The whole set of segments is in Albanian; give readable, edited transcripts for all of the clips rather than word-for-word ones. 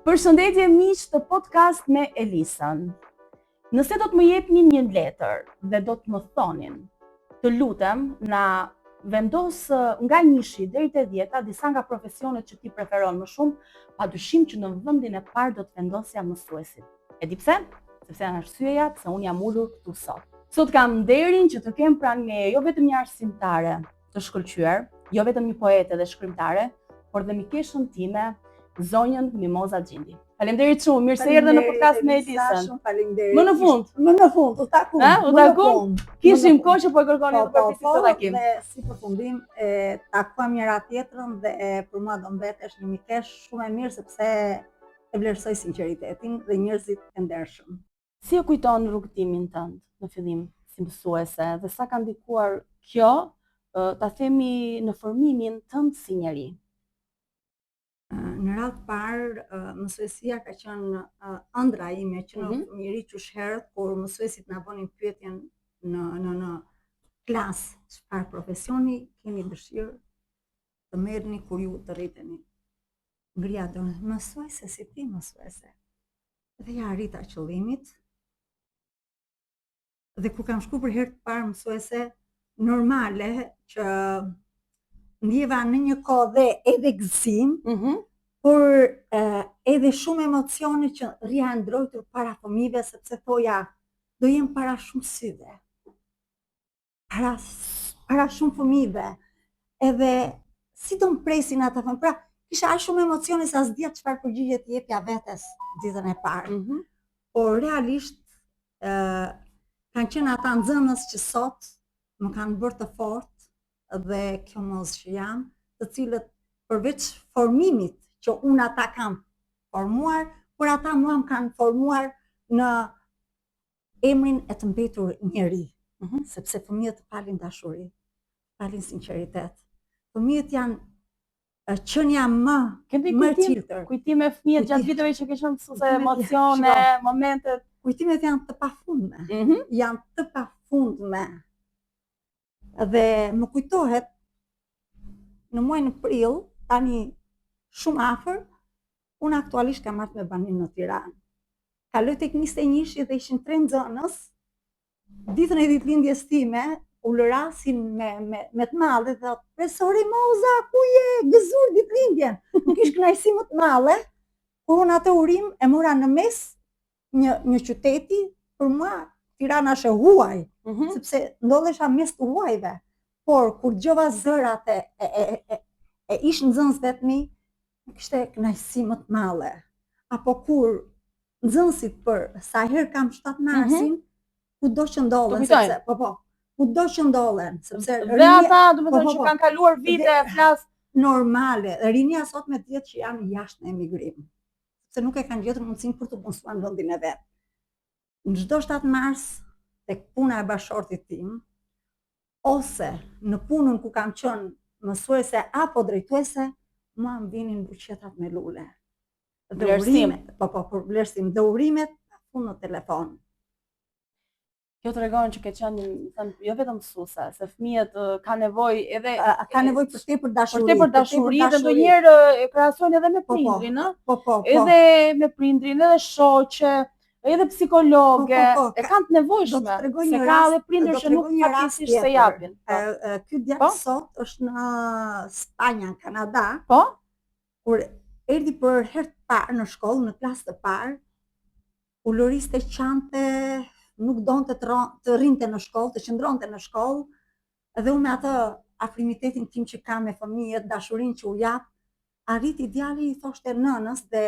Përshëndetje miq të podcast me Elisën. Nëse do të më jepni një letër dhe do të më thonin, të lutem na vendos nga 1 deri te 10 disa nga profesionet që ti preferon më shumë, padyshim që në vendin e parë do të vendosja mësuesit. E di pse? Sepse janë arsyeja pse unë jam ulur këtu sot. Sot kam nderin që të kem pranë meje jo vetëm një arsimtare të shkëlqyer, jo vetëm një poete dhe shkrimtare, por dhe mikeshën time, zonjën Mimoza Xhindi. Faleminderit shumë, mirë se erdhe në podcast me Elisën. Faleminderit. Më në fund, u takum. U takum? Kishim kohë që po e kërkonin për të takim. Dhe si përfundim takuam njëra tjetrën dhe për mua do mbetesh një mikesh shumë e mirë sepse e vlerësoj sinqeritetin dhe njerëzit e ndershëm. Si e kujton rrugtimin tënd në fillim si mësuese dhe sa ka ndikuar kjo, ta themi, në formimin tënd si njeri? Në radhë parë, mësuesia ka qenë ëndra ime që në fëmijëri qyshherët, kur mësuesit na bënin pyetjen në klasë, çfarë profesioni keni dëshirë të merrni kur ju të rriteni. Ngria dorën, mësuese si ti mësuese. Dhe ja arrita qëllimit. Dhe kur kam shkuar për herë të parë mësuese, normale që ndjeva në një kohë dhe edhe gëzim, por edhe shumë emocione që rria ndrojtur para fëmijëve sepse thoja do jem para shumë syve. Para shumë fëmijëve. Edhe si do mpresin ata fëmijë. Pra, kisha aq shumë emocione sa s'dija çfarë përgjigje të jepja vetes ditën e parë. Por realisht kanë qenë ata nxënës që sot më kanë bërë të fortë dhe kjo mos që jam, të cilët përveç formimit që unë ata kam formuar, por ata mua më kanë formuar në emrin e të mbetur njeri. Sepse fëmijët palin dashuri, palin sinqeritet. Fëmijët janë qenia më qiltër. Kujtime fëmijët gjatë viteve që ke qenë mësuese, emocione, momentet. Kujtimet janë të pafundme. Janë të pafundme. Dhe më kujtohet në muajin prill, tani shumë afër, unë aktualisht kam marrë me banim në Tiranë. Kaloj tek 21 dhe ishin 3 nxënës. Ditën e ditëlindjes time u lërasin me të madhe dhe thotë, "Profesori Moza, ku je? Gëzuar ditëlindjen." Nuk kish kënaqësi më të madhe, kur unë atë urim e mora në mes një qyteti, për mua Tirana është e huaj, sepse ndodhesha mes të huajve. Por kur dëgjova zërat e ish nxënësve të mi, kishte kënaqësi më të madhe. Apo kur nxënësit për sa herë kam 7 marsin, kudo që ndodhen, sepse kudo që ndodhen, sepse dhe ata, domethënë që kanë kaluar vite flas normale. Rinia sot me diet që janë jashtë në emigrim, se nuk e kanë gjetur mundësinë për të punsuar në vendin e vet. Në çdo 7 mars tek puna e bashortit tim, ose në punën ku kam qenë mësuese apo drejtuese, mua më vinin buqetat me lule. Dhe urimet, për vlerësim dhe urimet punë në telefon. Kjo tregon që ke qenë, jo vetëm mësuese, se fëmijët kanë nevojë edhe për tepër dashuri. Për tepër dashuri dhe ndonjëherë e krahasojnë edhe me prindrin, edhe me prindrin, edhe shoqe, edhe psikologe, e kanë të nevojshme, se ka edhe prindër që nuk faktikisht se japin. Ky djalë sot është në Spanjë, në Kanada, kur erdhi për herë të parë në shkollë, në klasë të parë, u lëriste qante, nuk donte të rrinte në shkollë, të qëndronte në shkollë, dhe unë me atë afrimitetin tim që kam me fëmijët, dashurinë që u jap, arriti djali i thoshte nënës dhe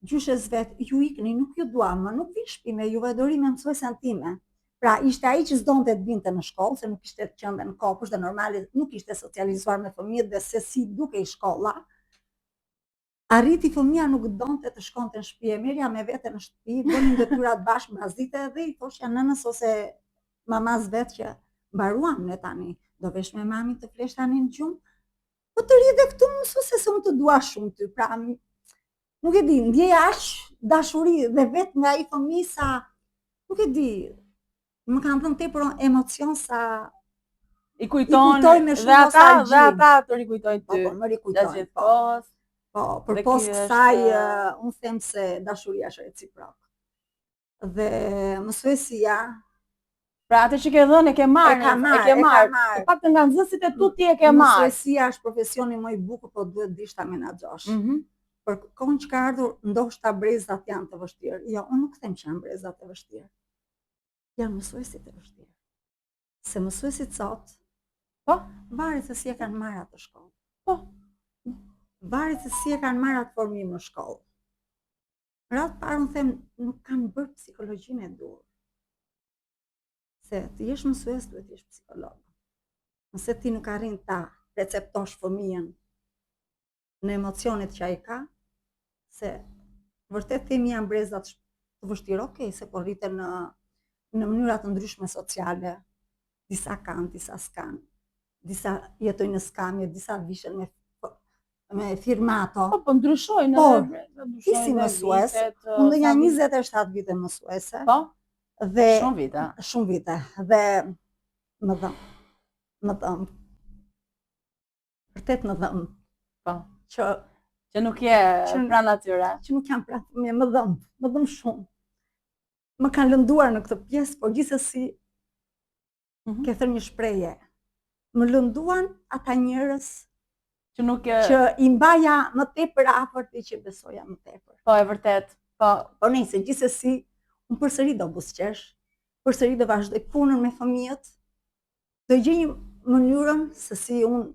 gjyshes vet, ju ikni, nuk ju dua më, nuk vi shtëpi me juve, dori me mësuesen time. Pra ishte ai që s'donte të vinte në shkollë, se nuk ishte të qenë në kopës dhe normale nuk ishte socializuar me fëmijët dhe se si dukej shkolla. Arriti fëmia nuk donte të shkonte në shtëpi, e merja me vete në shtëpi, bënin detyrat bashkë mbasdite dhe i thoshja nënës ose mamas vet që mbaruam ne tani, do vesh me mamin të flesh tani në gjumë, po të rridhe këtu mësuese se unë të dua shumë ty, pra nuk e di, ndjeja aq dashuri dhe vetë nga ai fëmijë sa, nuk e di, më kanë thënë tepër emocion sa i kujtojnë dhe ata të rikujtojnë ty. Më rikujtojnë. Po, përpos kësaj, unë them se dashuria është reciprok. Dhe mësuesia, pra atë që ke dhënë e ke marrë, e pak të nga nxënësit e tu ti e ke marrë. Mësuesia është profesioni më i bukur, po duhet dish ta menaxhosh. Për kohën që ka ardhur, ndoshta brezat janë të vështirë. Jo, unë nuk them që janë brezat të vështirë. Janë mësuesit të vështirë. Se mësuesit sot, po, varet se si e kanë marrë atë shkollë. Po, varet se si e kanë marrë atë formim në shkollë. Ratë parë unë them, nuk kanë bërë psikologjinë e dur. Se të jesh mësues duhet të jesh psikolog. Nëse ti nuk arrin ta receptosh fëmijën në emocionet që ai ka, se vërtet themi janë brezat të vështirë, okej, se po rriten në mënyra të ndryshme sociale. Disa kanë, disa s'kanë. Disa jetojnë në skamje, disa vishen me firmato. Po ndryshojnë. Po, ti si mësues, unë jam 27 vite mësuese. Po, shumë vite. Dhe më dhëm. Vërtet më dhëm. Po. Që nuk je pranë atyre. Që nuk jam pranë fëmijë, më dhëm shumë. Më kanë lënduar në këtë pjesë, por gjithsesi ke thënë një shprehje. Më lënduan ata njerëz që i mbaja më tepër afër ti që besoja më tepër. Po, e vërtet. Po nëse gjithsesi unë përsëri do buzëqesh, përsëri do vazhdoj punën me fëmijët, do gjej një mënyrën se si unë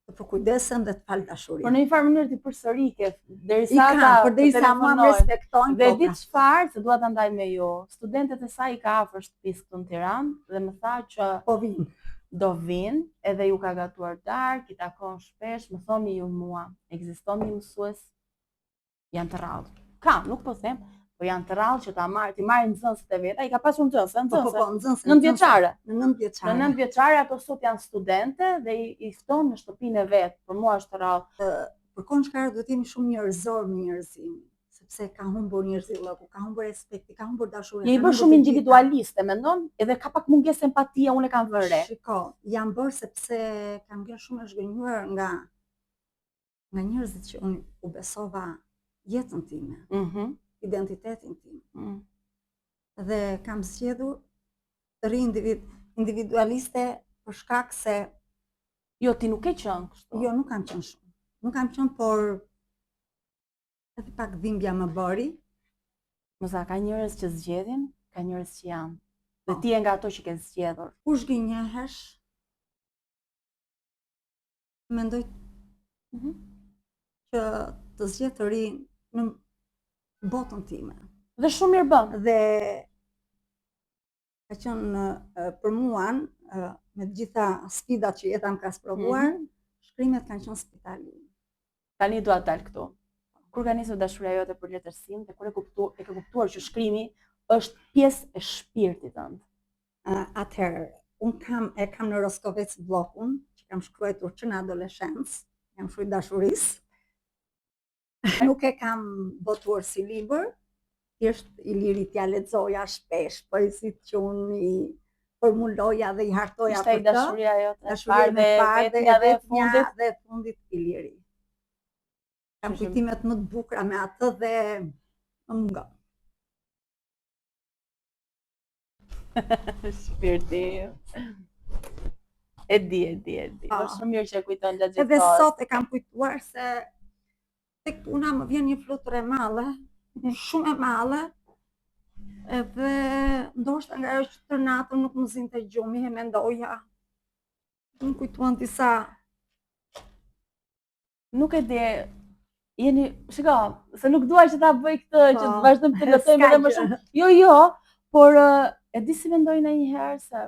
të përkujdesem dhe të fal dashurinë. Por në një farë mënyrë ti përsërike, derisa mua më respektojnë. Dhe di çfarë, se dua ta ndaj me ju. Studentët e saj i ka afër shtëpisë këtu në Tiranë dhe më tha që po vinë. Do vinë, edhe ju ka gatuar darkë, i takon shpesh, më thoni ju mua, ekziston një mësues, janë të rrallë. Nuk po them, po janë të rrallë që ti marrin nxënësit e vet. Ai ka pasur nxënëse, 9 vjeçare. Në 9 vjeçare ato sot janë studente dhe i fton në shtëpinë e vet. Për mua është të rrallë. Për kohën që ka ardhur duhet jemi shumë njerëzor në njerëzim, sepse ka humbur njerëzilloku, ka humbur respekti, ka humbur dashuria. Je i bërë shumë individualiste, mendon? Edhe ka pak mungesë empatia, unë e kam vënë re. Shiko, jam bërë sepse kam qenë shumë e zhgënjur nga njerëzit që unë u besova jetën time. Identitetin tim. Dhe kam zgjedhur të rri individualiste për shkak se jo, ti nuk e qenë kështu. Jo, nuk kam qenë shumë. Nuk kam qenë, por edhe pak dhimbja më bëri. Moza, ka njerëz që zgjedhin, ka njerëz që janë. Dhe ti je nga ato që ke zgjedhur. Kur zgënjehesh, mendoj që të zgjedh të ri në botën time. Dhe shumë mirë bën. Dhe ka qenë për mua, me të gjitha sfidat që jeta më ka sprovuar, shkrimet kanë qenë spitali. Tani dua të dal këtu. Kur ka nisur dashuria jote për letërsim dhe kur e ke kuptuar që shkrimi është pjesë e shpirtit tënd? Atëherë, unë e kam në Roskovec bllokun, që kam shkruar që në adoleshencë, jam shkruaj dashurisë. Nuk e kam botuar si libër, thjesht Ilirit ja lexoja shpesh, poezitë që unë i formuloja dhe i hartoja për të. Ishte dashuria jote, dashuria e vetmja dhe fundit Iliri. Kam kujtimet më të bukura me atë dhe më mungon. Shpirti. E di. Është shumë mirë që e kujton gjatë gjithë kohës. Edhe sot e kam kujtuar se tek puna më vjen një flutur e madhe, shumë e madhe, edhe ndoshta nga ajo që të natën nuk më zinte gjumi, e mendoja. Më kujtuan disa. Nuk e di, shiko, se nuk dua që ta bëj këtë, që të vazhdojmë të lëtojmë edhe më shumë. Jo, por e di si mendoj ndonjëherë se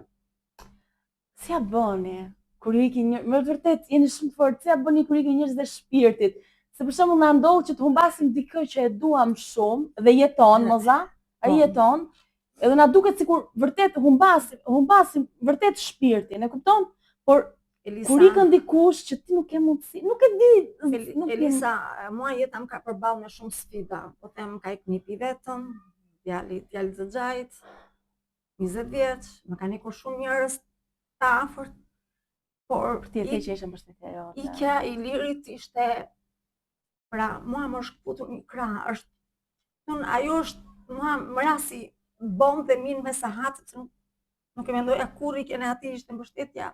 si ja bëni kur ju ikin njerëz, më vërtet jeni shumë të fortë, si ja bëni kur ikin njerëz dhe shpirtit. Se për shembull na ndodh që të humbasim dikë që e duam shumë dhe jeton, moza, ai jeton, edhe na duket sikur vërtet humbasim vërtet shpirtin, e kupton? Por kur ikën dikush që ti nuk ke mundësi, nuk e di. Elisa, mua jeta më ka përballë me shumë sfida. Po them ka ikë nipi vetëm, djali të xhait, 20 vjeç, më kanë ikur shumë njerëz të afërt. Por ti e ke që ishte mbështetja jote. Ikja e Ilirit ishte Pra, mua më është kputur një krah, ajo është, mua më rasi bombë dhe minë me sahat, sepse nuk e mendoja kurrë i kene ati, ishte mbështetja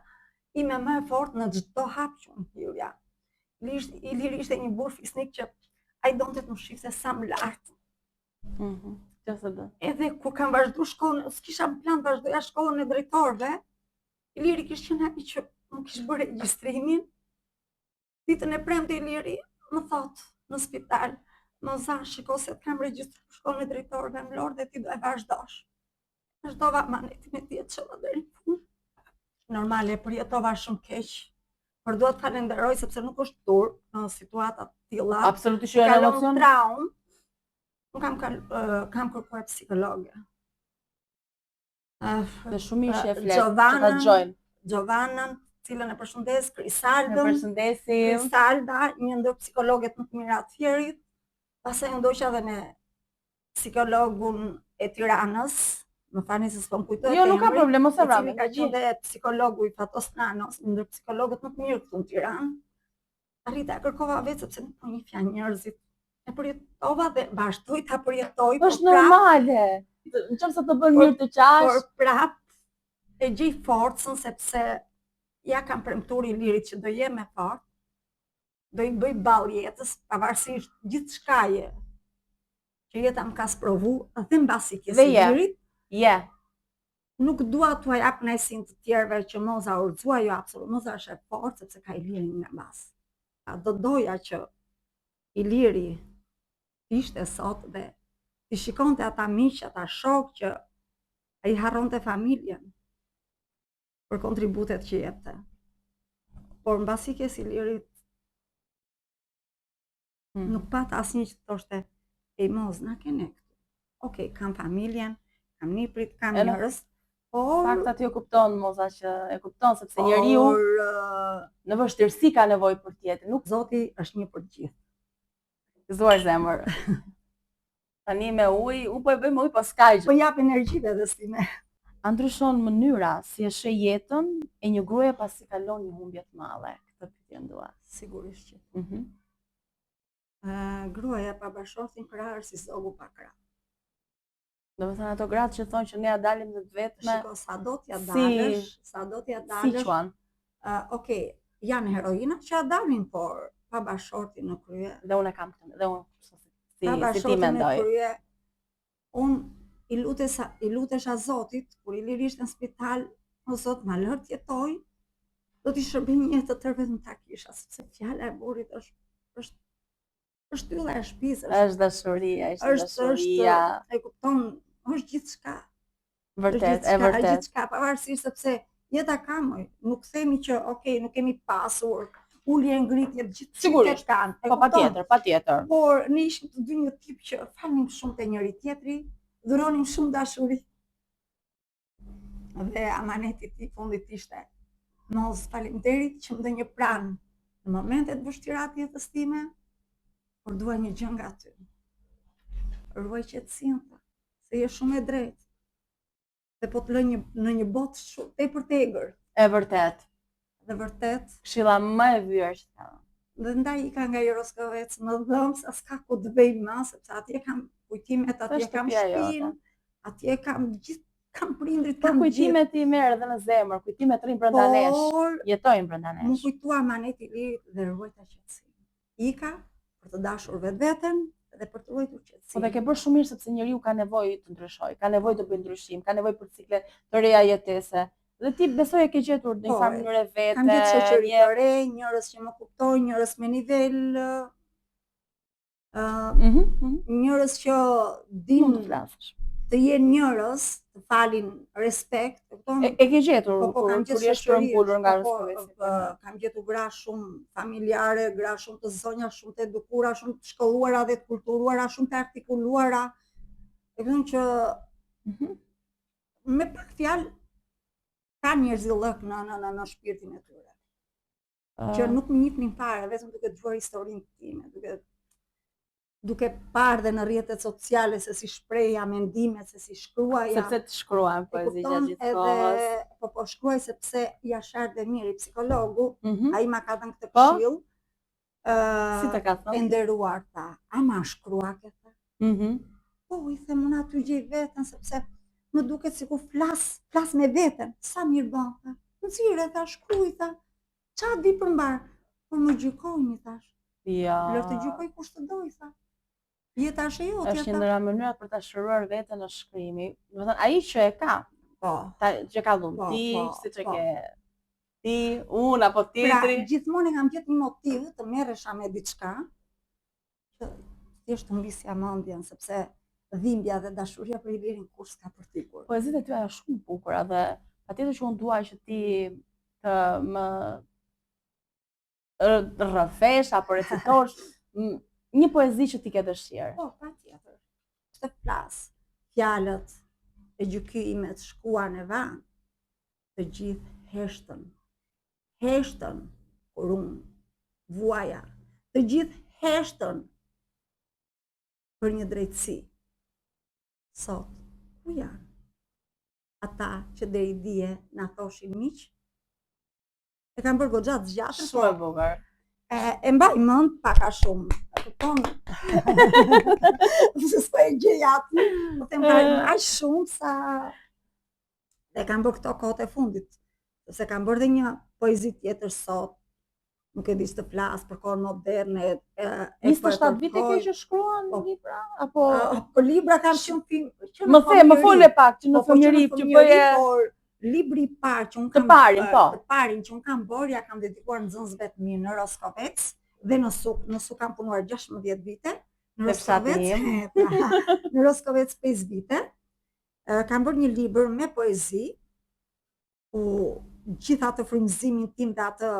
ime më e fortë në çdo hap që unë hyrja. Iliri ishte një burr fisnik që ai donte të më shifte sa më lart. Edhe kur kam vazhdu shkollën, s'kisha plan të vazhdoja shkollën e drejtorëve, Iliri kishte qenë ai që më kishte bërë regjistrimin. Ditën e premte Iliri më thot në spital, Moza, shiko se kam regjistruar shkollën e drejtorëve në Lorë dhe ti do e vazhdosh. Vazhdova maneti me tjetë që më deri në fund. Normale, përjetova shumë keq. Por duhet të falenderoj sepse nuk është turp në situata të tilla. Absolutisht jo emocion. Traumë. Unë kam kërkuar psikologe. Dhe shumë ishte e fletë që ta gjojnë. Gjovanën, cilën e përshëndes, Krisaldën. E përshëndesim. Krisalda, një ndër psikologet më të mira të Fierit. Pastaj u ndoqa edhe në psikologun e Tiranës. Më fani se s'po më kujtoj. Jo, nuk ka problem, mos e vrave. Ka qenë dhe psikologu i Fatos Nanos, një ndër psikologët më të mirë këtu në Tiranë. Arrita kërkova vetë sepse nuk po njihja njerëzit. E përjetova dhe vazhdoj ta përjetoj. Është normale. Nëse të bën mirë të qash. Por prap e gjej forcën sepse ja kam premtuar Ilirit që do jem e fortë. Do i bëj ballë jetës, pavarësisht gjithçkaje që jeta më ka sprovu, dhe mbasi kjesë Ilirit. Nuk dua t'u jap kënaqësinë të tjerëve që Moza urxua, jo absolut. Moza është e fortë sepse ka Ilirin nga bas. Do doja që Iliri ishte sot dhe i shikonte ata miq, ata shok që ai harronte familjen për kontributet që jepte. Por mbasi kjes Ilirit nuk pat asnjë që thoshte ej Moz, na kene këtu. Okej, kam familjen, kam niprit, kam njerëz, por fakta ti e kupton Moza që e kupton sepse njeriu në vështirësi ka nevojë për tjetër, nuk Zoti është një për gjithë. Gëzuar zemër. Tani me ujë, u po e bëjmë ujë, po s'ka gjë. Po jap energjive dhe stime. A ndryshon mënyra si e sheh jetën e një gruaje pasi kalon një humbje të madhe? Këtë pyetje ndua. Sigurisht që. Gruaja pa bashortin krahër si zogu pa krah. Do të thënë ato gratë që thonë që ne ja dalim në të vetme. Shiko, sa do t'ja dalësh, Si quan? Okej, janë heroina që ja dalin, por pa bashortin në krye. Dhe unë e kam këtë, dhe unë si ti mendoj. Pa bashortin në krye, unë i lutesha Zotit, kur Iliri ishte në spital, o Zot, ma lër t'jetoj, do t'i shërbej një jetë të tërë vetëm ta kisha, sepse fjala e burrit është ylla e shtëpisë. Është dashuria, e kupton, është gjithçka. Vërtet, e vërtet. Gjithçka, pavarësisht sepse jeta ka më, nuk themi që okay, nuk kemi pasur, ulje ngritje gjithçka. Sigurisht kanë. Po patjetër. Por ne ishim të dy një tip që falim shumë te njëri tjetri, dhuronim shumë dashuri. Dhe amaneti i fundit ishte Moz, faleminderit që më dë një pranë në momentet vështira të jetës time, por dua një gjë nga ty. Ruaj qetësinë, se je shumë e drejtë. Dhe po të lë në një botë shumë tepër të egër. E vërtet. Dhe vërtet. Këshilla më e vyer që ka. Dhe ndaj i ka nga Jeroskovec më dhëm, sa s'ka ku të bëj më, sepse atje kam kujtimet, atje kam shtëpinë, atje kam gjithë, kam prindrit, kam gjithë. Kujtimet ti merr edhe në zemër, kujtimet rrin brenda nesh, jetojnë brenda nesh. Më kujtua maneti i lirit dhe ruajta qetësinë. Ika për të dashur vetveten dhe për të ruajtur qetësinë. Po dhe ke bërë shumë mirë sepse njeriu ka nevojë të ndryshojë, ka nevojë të bëjë ndryshim, ka nevojë për cikle të reja jetese. Dhe ti besoj e ke gjetur në një mënyrë vete. Kam gjetur shoqëri të re, njerëz që më kuptojnë, njerëz me nivel, njerëz që din të jenë njerëz, të falin respekt, e ke gjetur kur je shpërngulur nga Jeroskoveci. Kam gjetur gra shumë familjare, gra shumë të zonja, shumë të edukura, shumë të shkolluara dhe të kulturuara, shumë të artikuluara. E them që me pak fjalë ka njerëzillëk në shpirtin e tyre. Që nuk më njihnin fare, vetëm duke dëgjuar historinë time, duke parë dhe në rrjetet sociale se si shpreja mendimet, se si shkruaja. Sepse të shkruajmë poezi gjatë gjithë kohës. Po shkruaj sepse Jashar Demiri, psikologu, ai ma ka dhënë këtë këshill, Si të ka thënë? E nderuar tha, ama shkrua këtë. Po, i them unë aty gjej veten, sepse më duket sikur flas me veten. Sa mirë bën, tha. Nxirë, tha, shkruaj, tha. Qa di përmbar? Por më gjykojnë, thash. Ja. Lër të gjykoj kush të doj, tha. Jeta është e jotja, tha. Është një ndër mënyrat për ta shëruar veten në shkrimi. Do të thënë ai që e ka, që ka dhënë ti, siç e ke ti, unë apo tjetri. Pra, gjithmonë kam gjetur një motiv të merresha me diçka që thjesht të mbisja mendjen, sepse dhimbja dhe dashuria për Ilirin kur s'ka për tikur. Poezitë e tyre janë shumë bukura dhe patjetër që unë dua që ti të më rrëfesh apo recitosh një poezi që ti ke dëshirë. Po, patjetër. Të flas, fjalët e gjykimet shkuar në vend, të gjithë heshtën. Heshtën, kur unë vuaja, të gjithë heshtën për një drejtësi. Sot, ku janë? Ata që deri dje na thoshin miq, e kanë bërë goxha të zgjatër. Shumë e bukur. E mbaj mend pak a shumë. Kupton? S'po e gjej aty, po të mbaj aq shumë sa e kanë bërë këto kohët e fundit. Se kanë bërë dhe një poezi tjetër sot, nuk e di të flas për kohën moderne. 27 vite ke që shkruan libra? Apo libra kam shumë film. Më fole pak që në fëmijëri që bëje libri i parë që unë kam të parin që unë kam bërë, ja kam dedikuar nxënësve të mi në Roskovec dhe në Suk kam punuar 16 vite. Në Roskovec 5 vite. Kam bërë një libër me poezi, ku gjitha të frymëzimin tim dhe atë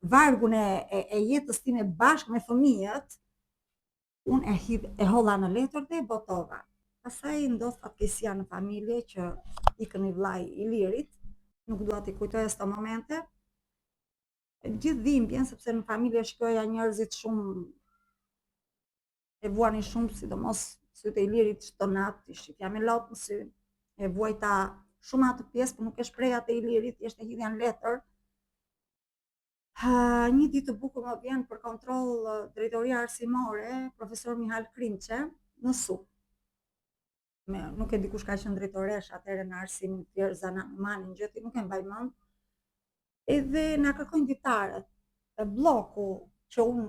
vargun e jetës time bashkë me fëmijët, unë e holla në letër dhe e botova. Pastaj ndodh fatkeqësia në familje që ikën i vllai i Ilirit, nuk dua t'i kujtoj as këto momente. Gjithë dhimbjen, sepse në familje shikoja njerëzit shumë e vuanin shumë, sidomos sytë e Ilirit shtonat, i shifja me lot në sy, e vuajta shumë atë pjesë, por nuk e shpreha te Ilirit, thjesht e hidhja në letër. Një ditë të bukur më vjen për kontroll drejtoria arsimore, profesor Mihal Krimçe në Suk. Nuk e di kush ka qenë drejtoresh atëherë në arsimin Fjerza Manin, gjeti nuk e mbaj mend. Edhe na kërkojnë ditarët e bloku që unë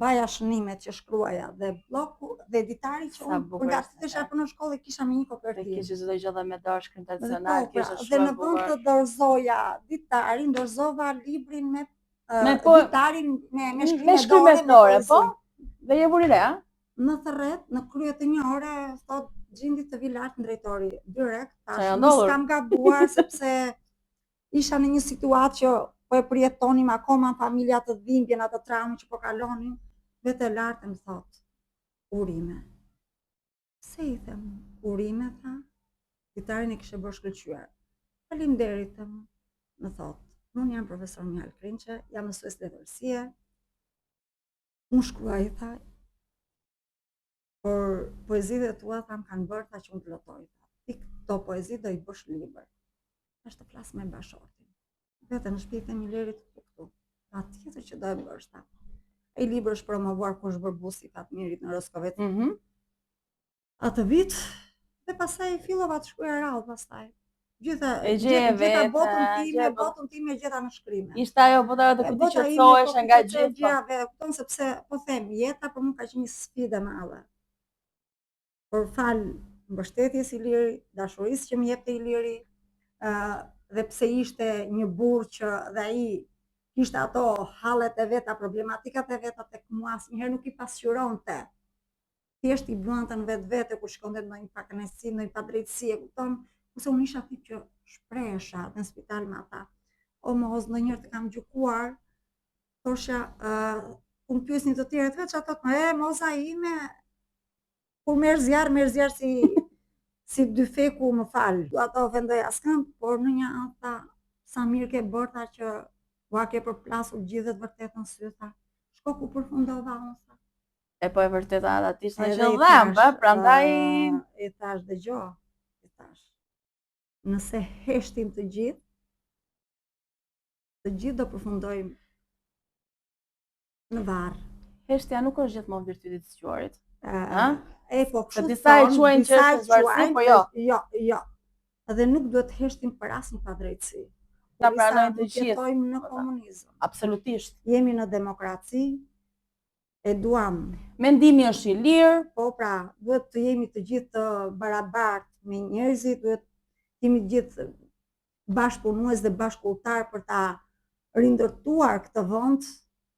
baja shënimet që shkruaja dhe bloku dhe ditari që unë përgatitesha për në shkollë kisha me një kopertinë. Kishe çdo gjë dhe me dashkën tradicionale, kishe shumë. Dhe në vend të dorëzoja ditarin, dorëzova librin me ditarin me shkrimetore, po? Dhe je vuri re, a? Në thërret, në krye të një ore, thot Gjindi të vi lart në drejtori direkt, tash s'kam gabuar sepse isha në një situatë që po e përjetonim akoma familja të dhimbjen, atë traumë që po kalonin, vetë e lartë më thot, urime. Se i them, urime, tha, ditarin e kishe bërë shkëlqyer. Faleminderit, më thot, unë jam profesor Mihal Krimçe, jam mësues letërsie, unë shkruaj, tha, por poezitë tua tham kanë bërë ta që unë të lotoj. Ti këto poezi do i bësh libër. Tash të flas me bashortin. Vete në shtëpi të Ilirit këtu. Patjetër që do e bësh ta. Ai libër është promovuar kur është bërë busi Fat Mirit në Roskovec. Atë vit dhe pastaj fillova të shkruaj rradh pastaj. Gjitha botën time gjeta në shkrime. Ishte ajo bota të kur ti qetësohesh nga gjithë. Kupton sepse po them jeta për mua ka qenë një sfidë e madhe. Por fal mbështetjes Iliri, dashurisë që më jepte Iliri, dhe pse ishte një burr që dhe ai kishte ato hallet e veta, problematikat e veta tek mua, asnjëherë nuk i pasqyronte. Thjesht i bluante në vetvete kur shkonte në një pakënaqësi, në një padrejtësi, e kupton? Ose unë isha aty që shprehesha në spital me ata. O mos, ndonjëherë të kam gjykuar, thosha, ku më pyesnin të tjerët, veç ato moza ime, kur merr zjarr si dy feku, më fal. Ato vendoj askënd, por në një anë tha, sa mirë ke bërë ta që ua ke përplasur gjithë të vërtetën sy, tha. Shko ku përfundova unë, tha. E po e vërteta aty s'na që dhëmbë, prandaj i thash dëgjoj, i thash. Nëse heshtim të gjithë do përfundojmë Në varr. Heshtja nuk është gjithmonë virtyti i zgjuarit. Po kështu. Se disa e quajnë që është zvarësi, po jo. Jo. Edhe nuk duhet heshtim për asnjë padrejtësi. Ta pranojnë të gjithë. Jetojmë në komunizëm. Absolutisht. Jemi në demokraci, e duam. Mendimi është i lirë. Po pra, duhet të jemi të gjithë të barabartë me njerëzit, duhet të jemi të gjithë bashkëpunues dhe bashkëpunëtar për ta rindërtuar këtë vend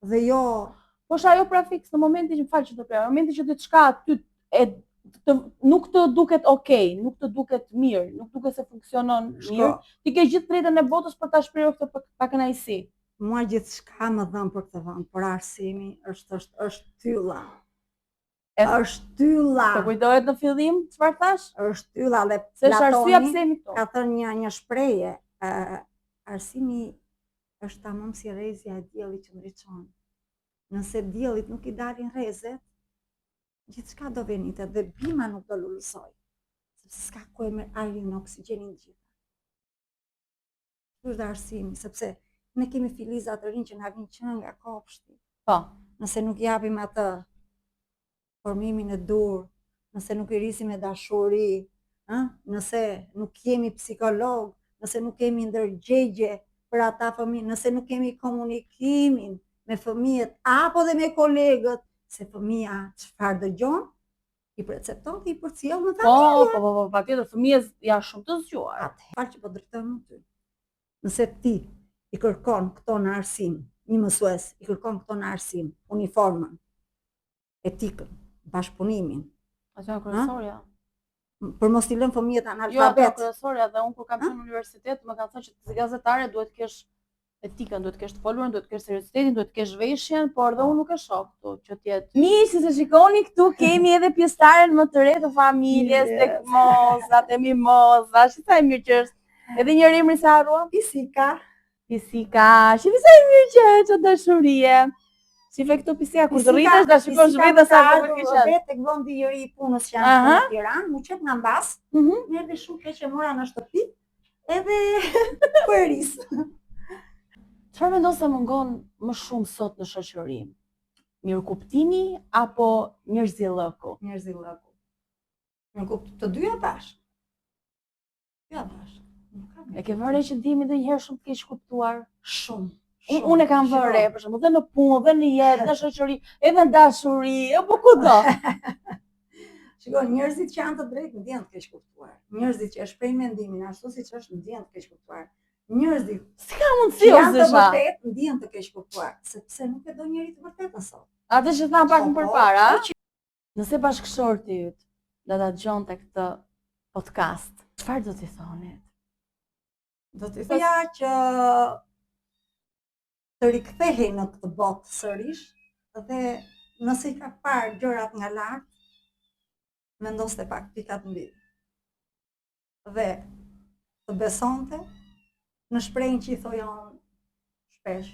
dhe jo. Po ajo pra fiks në momentin që falë që të në momentin që diçka aty nuk të duket okay, nuk të duket mirë, nuk duket se funksionon mirë, ti ke gjithë drejtën e botës për ta shprehur këtë pa kënaqësi. Mua gjithçka më dhën për këtë vend, por arsimi është tylla. Është tylla. Të kujtohet në fillim çfarë thash? Është tylla dhe Platoni ka thënë një shprehje, arsimi është tamam si rrezja e diellit që ndriçon. Nëse diellit nuk i dalin rrezet, gjithçka do venite dhe bima nuk do lulësoj, sepse s'ka ku e merr ajrin në oksigjenin gjithë. Ky është arsimi, sepse ne kemi filiza të rinj që na vijnë që nga kopshti. Po. Nëse nuk japim atë formimin e dur, nëse nuk i rrisim me dashuri, nëse nuk jemi psikolog, nëse nuk kemi ndërgjegje për ata fëmijë, nëse nuk kemi komunikimin me fëmijët apo dhe me kolegët, se fëmija çfarë dëgjon, i percepton dhe i përcjell në familje. Po, patjetër fëmijët janë shumë të zgjuar. Atë që po drejtojmë ty. Nëse ti i kërkon këto në arsim, një mësues i kërkon këto në arsim, uniformën, etikën, bashkëpunimin. Atë janë kryesorja. Për mos t'i lënë fëmijët analfabet. Jo, kryesorja dhe unë kur kam qenë në universitet, më kanë thënë që si gazetare duhet të kesh etikën, duhet të kesh të folurën, duhet të kesh seriozitetin, duhet të kesh veshjen, por dhe unë nuk e shoh këtu që të jetë. Miq, si se shikoni këtu kemi edhe pjesëtaren më të re të familjes, tek mozat, e mimoza, shi sa e mirë që është. Edhe një emrin se harruam? Pisika. Shifi sa e mirë që është dashurie. Shife këtu Pisika, kur të rritesh da shikosh vetë sa të përkishen. Vetë tek vendi i ri i punës që janë në Tiranë, mu qet nga mbas, më erdhi shumë keq e mora në shtëpi, edhe po e ris. Çfarë mendon se mungon më shumë sot në shoqëri? Mirëkuptimi apo njerëzillëku? Njerëzillëku. Të dyja bashkë. E ke vënë që ndihemi ndonjëherë shumë të keq kuptuar? Shumë. Unë e kam vënë, për shembull, dhe në punë, dhe në jetë, në shoqëri, edhe në dashuri, apo kudo. Shiko, njerëzit që janë të drejtë ndjen të keq kuptuar. Njerëzit që e shprehin mendimin ashtu siç është ndjen të keq kuptuar. Njerëzit s'ka mundësi janë të vërtetë ndjen të keq kuptuar, sepse nuk e do njëri të vërtetën sot. Atë që tham pak më përpara, nëse bashkëshorti yt do ta dëgjonte këtë podcast, çfarë do t'i thoni? Do t'i thoja që të rikthehej në këtë botë sërish dhe nëse i ka parë gjërat nga lart, mendoste pak pikat mbi. Dhe të besonte në shprehjen që i thoja unë shpesh,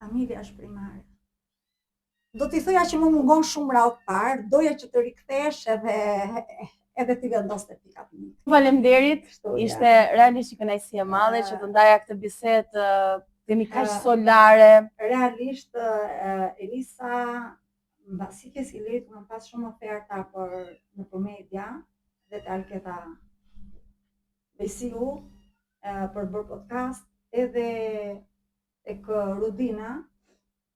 familja është primare. Do t'i thoja që më mungon shumë radhë parë, doja që të rikthesh edhe t'i vendoste pikat mbi. Faleminderit, ishte realisht një kënaqësi e madhe që të ndaja këtë bisedë. Kemi kaq solare. Realisht, Elisa, mbasi ke sillet, më pas shumë oferta nëpër media dhe të Alketa Besiu për bërë podcast, edhe tek Rudina,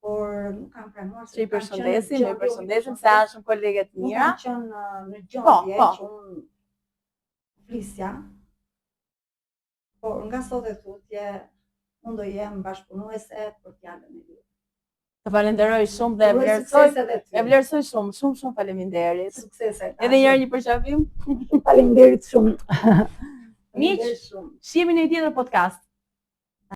por nuk kam pranuar se i përshëndesim, se janë shumë kolegë të mira. Nuk kam qenë në gjendje që unë flisja, por nga sot e tutje unë do jem bashkëpunuese për fjalën e ju. Të falenderoj shumë dhe e vlerësoj shumë faleminderit. Suksese. Edhe një përqafim. Faleminderit shumë. Miq, shihemi në një tjetër podcast.